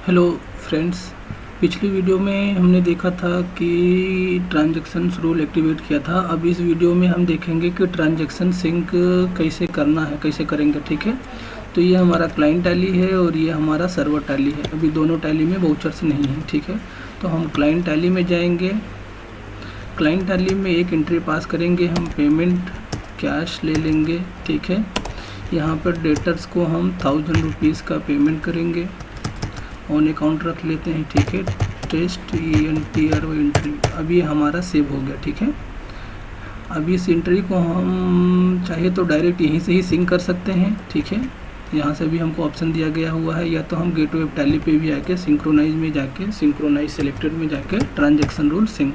Hello friends, पिछली video में हमने देखा था कि ट्रांजैक्शंस रूल एक्टिवेट किया था। अब इस वीडियो में हम देखेंगे कि ट्रांजैक्शन सिंक कैसे करना है, कैसे करेंगे। ठीक है, तो ये हमारा क्लाइंट टैली है और ये हमारा सर्वर टैली है। अभी दोनों टैली में वाउचर्स नहीं है। ठीक है, तो हम क्लाइंट टैली में जाएंगे। क्लाइंट टैली में एक एंट्री पास करेंगे, हम पेमेंट कैश ले लेंगे। ठीक है, यहाँ पर डेटर्स को हम 1000 रुपीज़ का पेमेंट करेंगे, ऑन अकाउंट रख लेते हैं। ठीक है, टेस्ट ENTR एंट्री। अब ये हमारा सेव हो गया। ठीक है, अब इस एंट्री को हम चाहे तो डायरेक्ट यहीं से ही सिंक कर सकते हैं। ठीक है, यहाँ से भी हमको ऑप्शन दिया गया हुआ है, या तो हम गेटवे टैली पे भी आके सिंक्रोनाइज में जाके सिंक्रोनाइज सेलेक्टेड में जाके ट्रांजैक्शन रूल सिंक।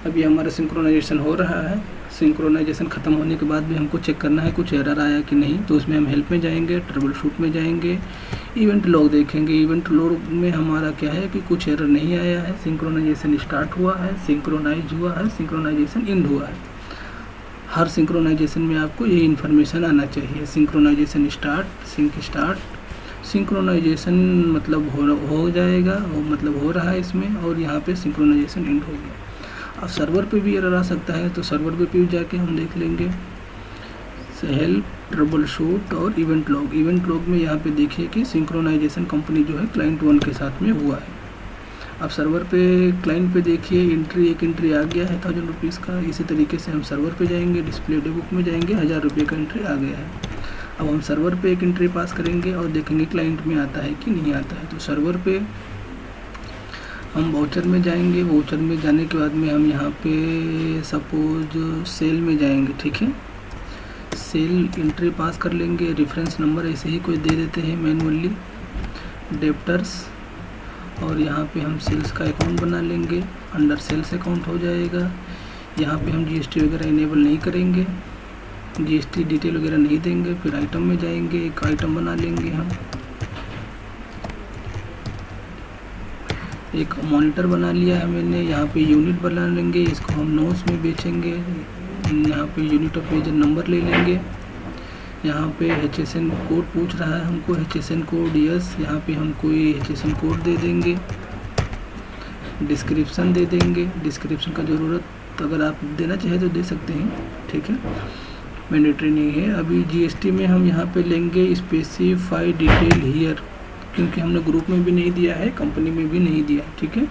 अभी हमारा सिंक्रोनाइजेशन हो रहा है। सिंक्रोनाइजेशन ख़त्म होने के बाद भी हमको चेक करना है कुछ एरर आया कि नहीं, तो उसमें हम हेल्प में जाएंगे, ट्रबल शूट में जाएंगे, इवेंट लॉग देखेंगे। इवेंट लॉग में हमारा क्या है कि कुछ एरर नहीं आया है, सिंक्रोनाइजेशन स्टार्ट हुआ है, सिंक्रोनाइज हुआ है, सिंक्रोनाइजेशन एंड हुआ है। हर सिंक्रोनाइजेशन में आपको ये इन्फॉर्मेशन आना चाहिए। Synchronisation start, sync start, synchronisation मतलब हो जाएगा, मतलब हो रहा है इसमें, और यहाँ पे सिंक्रोनाइजेशन एंड हो गया। अब सर्वर पे भी एरर आ सकता है, तो सर्वर पे भी जाके हम देख लेंगे हेल्प, ट्रबल शूट और इवेंट लॉग। इवेंट लॉग में यहाँ पे देखिए कि सिंक्रोनाइजेशन कंपनी जो है क्लाइंट 1 के साथ में हुआ है। अब सर्वर पे क्लाइंट पे देखिए एक एंट्री आ गया है 1000 रुपीज़ का। इसी तरीके से हम सर्वर पे जाएंगे, डिस्प्ले डे बुक में जाएंगे, 1000 रुपये का एंट्री आ गया है। अब हम सर्वर पे एक एंट्री पास करेंगे और देखेंगे क्लाइंट में आता है कि नहीं आता है। तो सर्वर पे हम वाउचर में जाएंगे। वाउचर में जाने के बाद में हम यहाँ पे सपोज सेल में जाएंगे। ठीक है, सेल एंट्री पास कर लेंगे, रेफरेंस नंबर ऐसे ही कोई दे देते हैं मैनुअली, डेप्टर्स, और यहाँ पे हम सेल्स का अकाउंट बना लेंगे, अंडर सेल्स अकाउंट हो जाएगा। यहाँ पे हम GST वगैरह इनेबल नहीं करेंगे, GST डिटेल वगैरह नहीं देंगे। फिर आइटम में जाएंगे, एक आइटम बना लेंगे हम, एक मॉनिटर बना लिया है मैंने। यहाँ पे यूनिट बना लेंगे, इसको हम नोट्स में बेचेंगे। यहाँ पे यूनिट ऑफ मेजर नंबर ले लेंगे। यहाँ पे HSN कोड पूछ रहा है हमको, HSN कोड यस, यहाँ पे हम कोई HSN कोड दे देंगे। डिस्क्रिप्शन दे देंगे, डिस्क्रिप्शन का ज़रूरत अगर आप देना चाहें तो दे सकते हैं। ठीक है, मैंडेटरी नहीं है। अभी GST में हम यहाँ पे लेंगे स्पेसिफाई डिटेल हियर, क्योंकि हमने ग्रुप में भी नहीं दिया है, कंपनी में भी नहीं दिया है। ठीक है,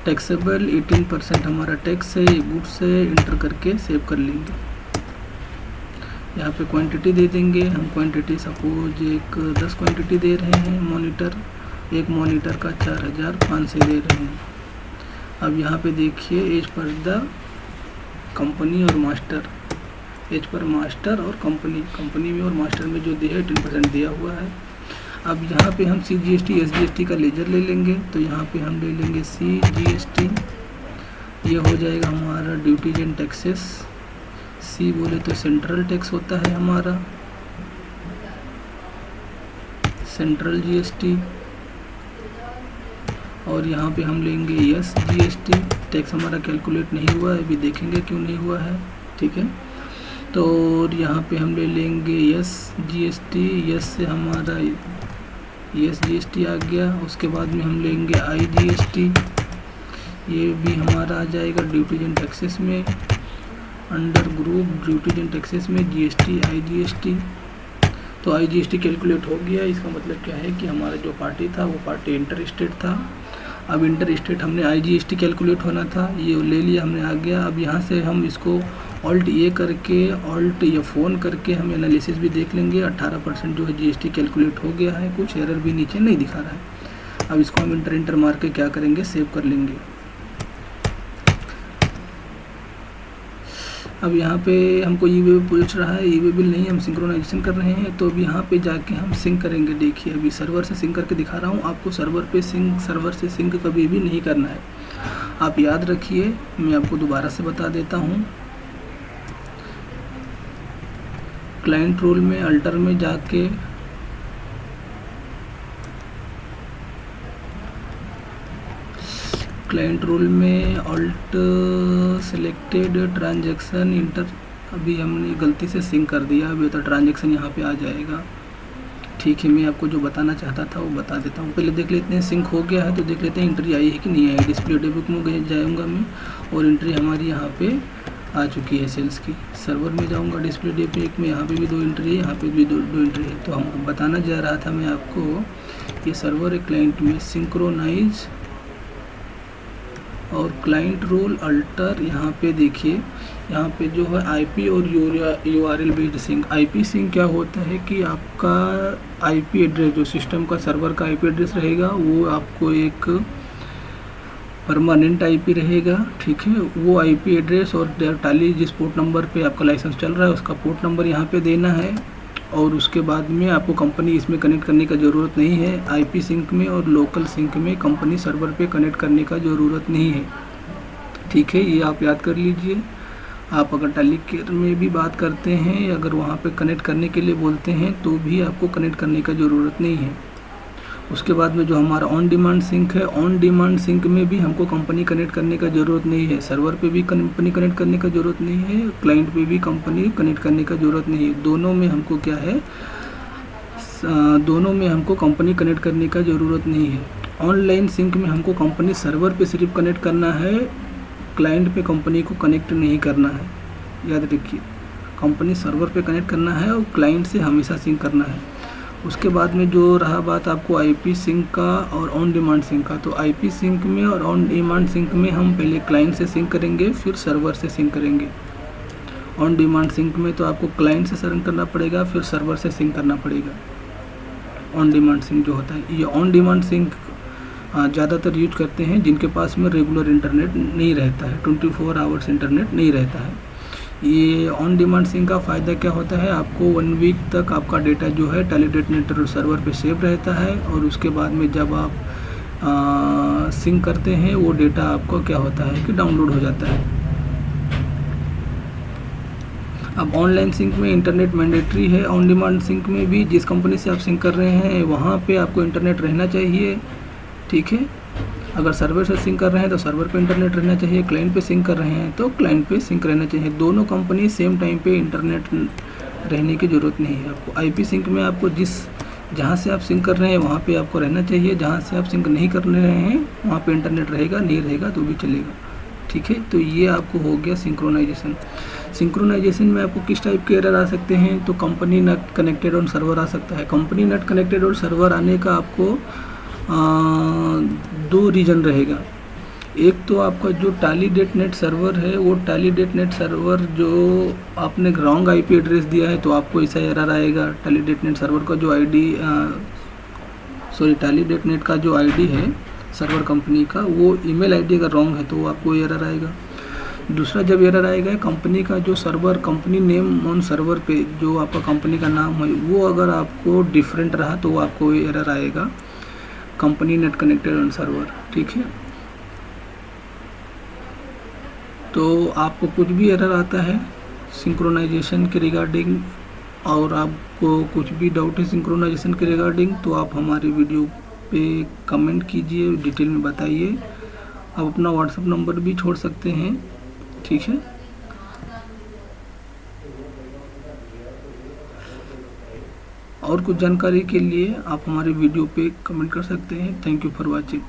टैक्सेबल 18% हमारा टैक्स है, ये गुड्स है, इंटर करके सेव कर लेंगे। यहाँ पे क्वांटिटी दे देंगे हम, क्वांटिटी सपोज एक 10 क्वांटिटी दे रहे हैं। मॉनिटर, एक मॉनिटर का 4500 दे रहे हैं। अब यहाँ पे देखिए एज पर द कंपनी और मास्टर, एज पर मास्टर और कंपनी में और मास्टर में जो दिया है 10% दिया हुआ है। अब यहाँ पे हम CGST SGST का लेजर ले लेंगे, तो यहाँ पे हम ले लेंगे CGST, ये हो जाएगा हमारा ड्यूटीज एंड टैक्सेस। C बोले तो सेंट्रल टैक्स होता है हमारा, सेंट्रल GST, और यहाँ पे हम लेंगे यस GST। टैक्स हमारा कैलकुलेट नहीं हुआ है, अभी देखेंगे क्यों नहीं हुआ है। ठीक है, तो यहाँ पे हम ले लेंगे यस GST, यस से हमारा यस GST आ गया। उसके बाद में हम लेंगे IGST, ये भी हमारा आ जाएगा ड्यूटीज एंड टैक्सेस में, under group duties and taxes में GST IGST। तो IGST कैलकुलेट हो गया। इसका मतलब क्या है कि हमारा जो पार्टी था वो पार्टी इंटर स्टेट था। अब इंटर स्टेट हमने IGST कैलकुलेट होना था, ये ले लिया हमने, आ गया। अब यहाँ से हम इसको ऑल्ट ये करके, ऑल्ट या फ़ोन करके हम एनालिसिस भी देख लेंगे। 18% जो है GST कैलकुलेट हो गया है, कुछ एरर भी नीचे नहीं दिखा रहा है। अब इसको हम इंटर मार के क्या करेंगे, सेव कर लेंगे। अब यहाँ पे हमको ई-वे पूछ रहा है, ई-वे बिल नहीं, हम सिंक्रोनाइजेशन कर रहे हैं, तो अब यहाँ पे जाके हम सिंक करेंगे। देखिए अभी सर्वर से सिंक करके दिखा रहा हूँ आपको। सर्वर से सिंक कभी भी नहीं करना है, आप याद रखिए। मैं आपको दोबारा से बता देता हूँ। क्लाइंट रोल में अल्टर में जाके क्लाइंट रोल में ऑल्ट सेलेक्टेड ट्रांजैक्शन इंटर, अभी हमने गलती से सिंक कर दिया, अभी तो ट्रांजैक्शन यहाँ पे आ जाएगा। ठीक है, मैं आपको जो बताना चाहता था वो बता देता हूँ। पहले देख लेते हैं सिंक हो गया है तो देख लेते हैं एंट्री आई है कि नहीं आई। डिस्प्ले डेबुक में जाऊँगा मैं और एंट्री हमारी यहाँ पे आ चुकी है सेल्स की। सर्वर में जाऊँगा डिस्प्ले डेबुक में, यहाँ पे भी 2 एंट्री है, यहाँ पे भी दो एंट्री है। तो हम बताना जा रहा था मैं आपको, ये सर्वर एक क्लाइंट में सिंक्रोनाइज और क्लाइंट रोल अल्टर। यहाँ पे देखिए, यहाँ पे जो है आईपी और URL based sync. IP sync क्या होता है कि आपका आईपी एड्रेस, जो सिस्टम का सर्वर का आईपी एड्रेस रहेगा, वो आपको एक परमानेंट आईपी रहेगा, ठीक है। वो आईपी एड्रेस और टैली जिस पोर्ट नंबर पे आपका लाइसेंस चल रहा है उसका पोर्ट नंबर यहाँ पे देना है। और उसके बाद में आपको कंपनी इसमें कनेक्ट करने का ज़रूरत नहीं है। आईपी सिंक में और लोकल सिंक में कंपनी सर्वर पे कनेक्ट करने का ज़रूरत नहीं है, ठीक है। ये आप याद कर लीजिए। आप अगर टेलीकेयर में भी बात करते हैं, अगर वहाँ पे कनेक्ट करने के लिए बोलते हैं तो भी आपको कनेक्ट करने का ज़रूरत नहीं है। उसके बाद में जो हमारा ऑन डिमांड सिंक है, ऑन डिमांड सिंक में भी हमको कंपनी कनेक्ट करने का ज़रूरत नहीं है। सर्वर पे भी कंपनी कनेक्ट करने का ज़रूरत नहीं है, क्लाइंट पे भी कंपनी कनेक्ट करने का ज़रूरत नहीं है। दोनों में हमको क्या है, दोनों में हमको कंपनी कनेक्ट करने का ज़रूरत नहीं है। ऑनलाइन सिंक में हमको कंपनी सर्वर पे सिर्फ कनेक्ट करना है, क्लाइंट पे कंपनी को कनेक्ट नहीं करना है। याद रखिए, कंपनी सर्वर पे कनेक्ट करना है और क्लाइंट से हमेशा सिंक करना है। उसके बाद में जो रहा बात आपको आईपी सिंक का और ऑन डिमांड सिंक का, तो आईपी सिंक में और ऑन डिमांड सिंक में हम पहले क्लाइंट से सिंक करेंगे, फिर सर्वर से सिंक करेंगे। ऑन डिमांड सिंक में तो आपको क्लाइंट से सिंक करना पड़ेगा, फिर सर्वर से सिंक करना पड़ेगा। ऑन डिमांड सिंक जो होता है, ये ऑन डिमांड सिंक ज़्यादातर यूज करते हैं जिनके पास में रेगुलर इंटरनेट नहीं रहता है, 24 आवर्स इंटरनेट नहीं रहता है। ये ऑन डिमांड सिंक का फ़ायदा क्या होता है, आपको 1 वीक तक आपका डेटा जो है टेलीडेट सर्वर पे सेव रहता है, और उसके बाद में जब आप सिंक करते हैं वो डेटा आपको क्या होता है कि डाउनलोड हो जाता है। अब ऑनलाइन सिंक में इंटरनेट मैंडेटरी है। ऑन डिमांड सिंक में भी जिस कंपनी से आप सिंक कर रहे हैं वहाँ पे आपको इंटरनेट रहना चाहिए, ठीक है। अगर सर्वर से सिंक कर रहे हैं तो सर्वर पे इंटरनेट रहना चाहिए, क्लाइंट पे सिंक कर रहे हैं तो क्लाइंट पे सिंक रहना चाहिए। दोनों कंपनी सेम टाइम पे इंटरनेट रहने की ज़रूरत नहीं है आपको। आईपी सिंक में आपको जहाँ से आप सिंक कर रहे हैं वहाँ पे आपको रहना चाहिए, जहाँ से आप सिंक नहीं कर रहे हैं वहाँ पे इंटरनेट रहेगा, नहीं रहेगा तो भी चलेगा, ठीक है। तो ये आपको हो गया सिंक्रोनाइजेशन। सिंक्रोनाइजेशन में आपको किस टाइप के एरर आ सकते हैं, तो company not connected on server आ सकता है। Company not connected on server आने का आपको 2 रीज़न रहेगा। एक तो आपका जो टैलीडेट नेट सर्वर है, वो टैलीडेट नेट सर्वर जो आपने रॉन्ग आईपी एड्रेस दिया है तो आपको ऐसा एरर आएगा। टैलीडेट नेट सर्वर का जो टैलीडेट नेट का जो आईडी है सर्वर कंपनी का, वो ईमेल आईडी अगर रॉन्ग है तो आपको एरर आएगा। दूसरा जब एरर आएगा, कंपनी का जो server, company name on server पे जो आपका कंपनी का नाम है वो अगर आपको डिफरेंट रहा तो आपको एरर आएगा, company net connected on server, ठीक है। तो आपको कुछ भी एरर आता है सिंक्रोनाइजेशन के रिगार्डिंग और आपको कुछ भी डाउट है सिंक्रोनाइजेशन के रिगार्डिंग, तो आप हमारे वीडियो पे कमेंट कीजिए, डिटेल में बताइए। आप अपना व्हाट्सएप नंबर भी छोड़ सकते हैं, ठीक है। और कुछ जानकारी के लिए आप हमारे वीडियो पे कमेंट कर सकते हैं। Thank you for watching.